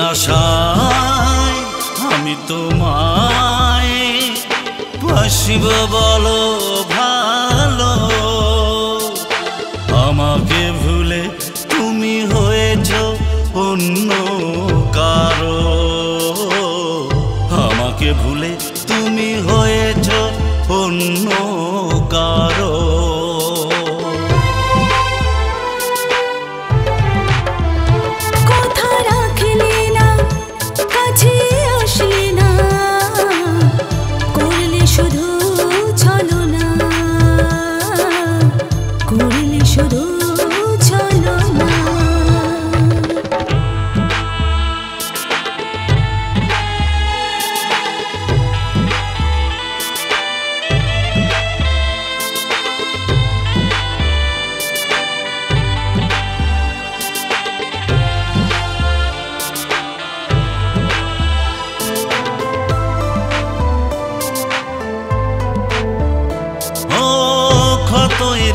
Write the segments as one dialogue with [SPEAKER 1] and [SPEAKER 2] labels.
[SPEAKER 1] আশায় আমি তোমায় বাসিব বলো ভালো। আমাকে ভুলে তুমি হয়েছ অন্য কারো, আমাকে ভুলে তুমি হয়েছ অন্য কারো।
[SPEAKER 2] কথা রাখলে না, কাছে আসলে না, করলে শুধু ছলনা, করলে শুধু ছলনা।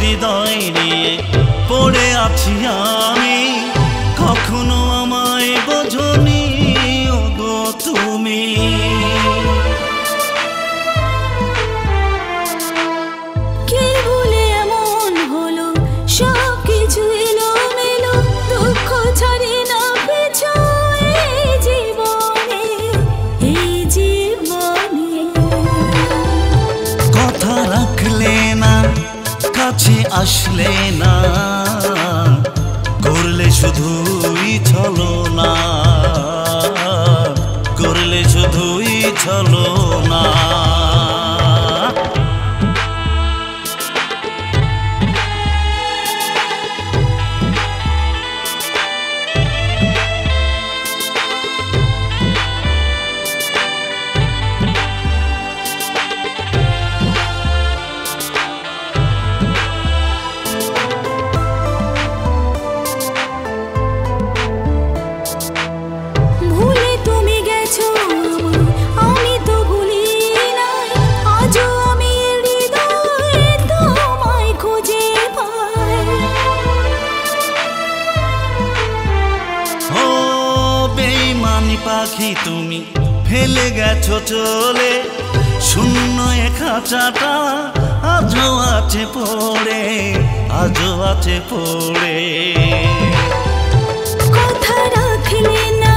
[SPEAKER 1] হৃদয় নিয়ে পড়ে আছি আমি, কখনো আমায় বোঝনি ওগো তুমি।
[SPEAKER 2] কে ভুলে এমন হলো, সব কিছু এলোমেলো, দুঃখ ছাড়ে না পিছু এই জীবনে, এই জীবনে।
[SPEAKER 1] কথা রাখলে না, কাছে আসলে না, করলে শুধুই ছলনা, করলে শুধুই ছলনা। পাখি তুমি ফেলে গেছো চলে, শূন্য এ খাঁচাটা আজও আছে পড়ে, আজও আছে পড়ে।
[SPEAKER 2] কথা রাখলে না,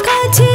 [SPEAKER 2] কাছে